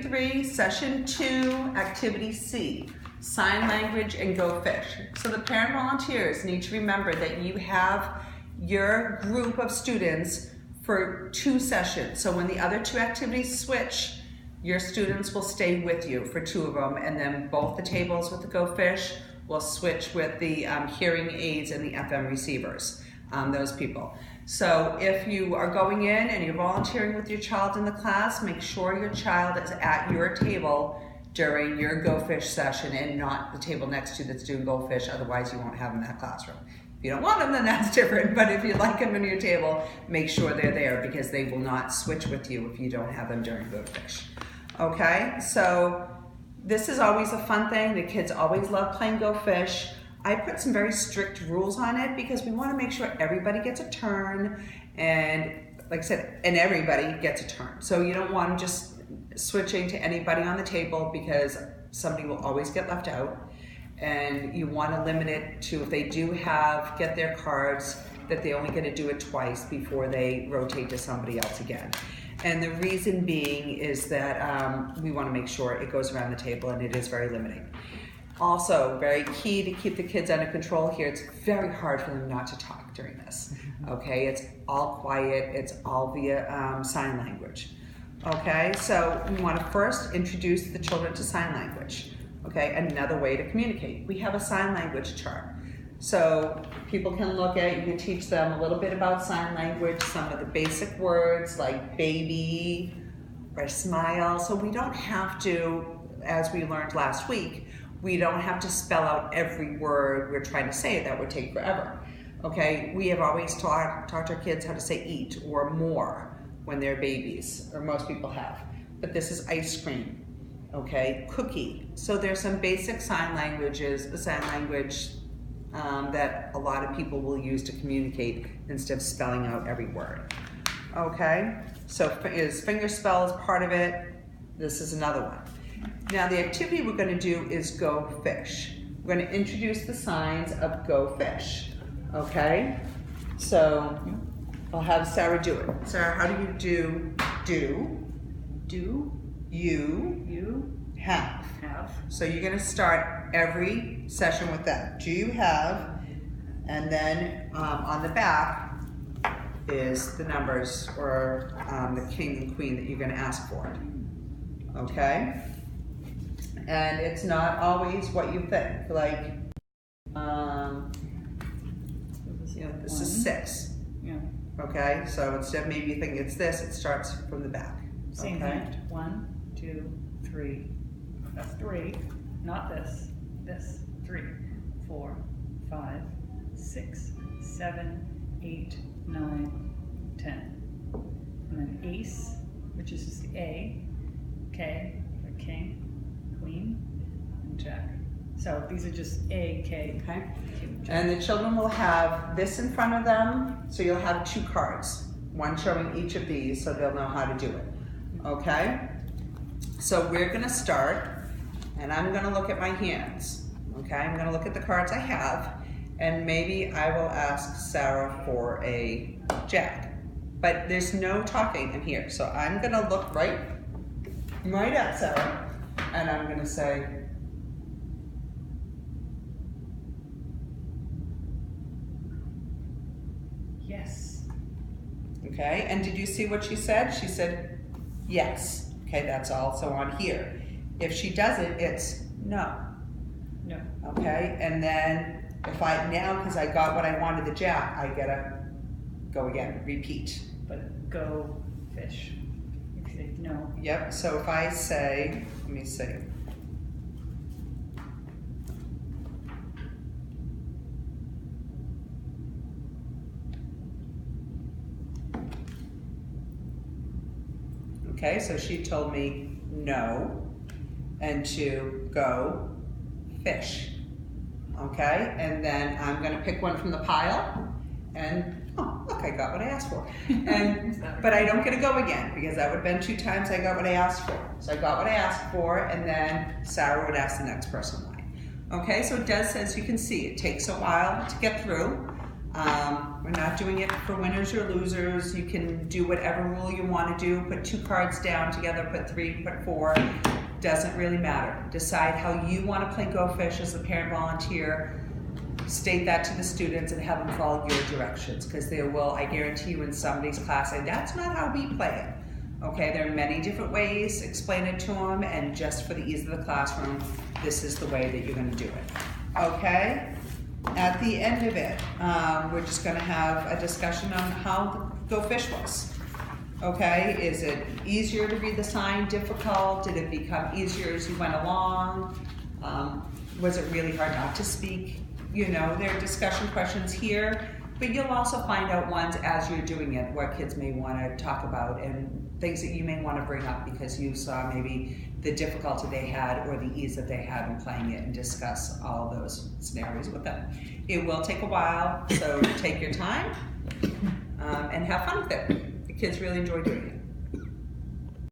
3, Session 2, Activity C, Sign Language and Go Fish. So the parent volunteers need to remember that you have your group of students for 2 sessions. So when the other 2 activities switch, your students will stay with you for 2 of them, and then both the tables with the Go Fish will switch with the hearing aids and the FM receivers, those people. So if you are going in and you're volunteering with your child in the class, make sure your child is at your table during your Go Fish session and not the table next to you that's doing Go Fish, otherwise you won't have them in that classroom. If you don't want them, then that's different, but if you like them in your table, make sure they're there because they will not switch with you if you don't have them during Go Fish. Okay, so this is always a fun thing. The kids always love playing Go Fish. I put some very strict rules on it because we want to make sure everybody gets a turn, and like I said, and everybody gets a turn. So you don't want them just switching to anybody on the table because somebody will always get left out. And you want to limit it to, if they do get their cards, that they only get to do it twice before they rotate to somebody else again. And the reason being is that we want to make sure it goes around the table, and it is very limiting. Also, very key to keep the kids under control here, it's very hard for them not to talk during this, okay? It's all quiet, it's all via sign language, okay? So we want to first introduce the children to sign language, okay? Another way to communicate. We have a sign language chart. So people can look at, you can teach them a little bit about sign language, some of the basic words like baby or smile. So we don't have to, as we learned last week, we don't have to spell out every word we're trying to say. That would take forever. Okay, we have always taught our kids how to say eat or more when they're babies, or most people have. But this is ice cream, okay, cookie. So there's some basic sign language that a lot of people will use to communicate instead of spelling out every word. Okay, so is fingerspell is part of it. This is another one. Now the activity we're going to do is Go Fish. We're going to introduce the signs of Go Fish. Okay, so I'll have Sarah do it. Sarah, how do you do, you, have. So you're going to start every session with that. Do you have, and then on the back is the numbers or the king and queen that you're going to ask for. Okay? And it's not always what you think. Like, this is 6. Yeah. Okay? So instead of maybe you think it's this, it starts from the back. Same okay? hand. 1, 2, 3. That's 3. Not this. This. 3, 4, 5, 6, 7, 8, 9, 10. And then ace, which is just the A, K, the king, queen, and jack. So these are just A, K, Okay. Q, jack. And the children will have this in front of them, so you'll have 2 cards, one showing each of these, so they'll know how to do it. Okay? So we're going to start, and I'm going to look at my hands. Okay? I'm going to look at the cards I have, and maybe I will ask Sarah for a jack. But there's no talking in here, so I'm going to look right at Sarah, and I'm going to say, Yes. okay, and did you see what she said? She said, yes. Okay, that's all. So on here, if she doesn't, it's no. No. Okay, and then if because I got what I wanted, the jack, I gotta go again, repeat. But go fish. If you say no. Yep, so if I say, let me see. Okay, so she told me no, and to go fish. Okay, and then I'm gonna pick one from the pile, and oh, look, I got what I asked for. And but I don't get to go again because that would have been 2 times I got what I asked for. So I got what I asked for, and then Sarah would ask the next person why. Okay, so it does, as you can see, it takes a while to get through. We're not doing it for winners or losers. You can do whatever rule you want to do. Put 2 cards down together, put 3, put 4. Doesn't really matter. Decide how you want to play Go Fish as a parent volunteer. State that to the students and have them follow your directions, because there will, I guarantee you, in somebody's class say, that's not how we play it. Okay, there are many different ways. Explain it to them, and just for the ease of the classroom, this is the way that you're going to do it. Okay? At the end of it, we're just going to have a discussion on how Go Fish was. Okay, is it easier to read the sign, difficult? Did it become easier as you went along? Was it really hard not to speak? You know, there are discussion questions here, but you'll also find out ones as you're doing it, what kids may want to talk about and things that you may want to bring up because you saw maybe the difficulty they had or the ease that they had in playing it, and discuss all those scenarios with them. It will take a while, so take your time and have fun with it. The kids really enjoy doing it.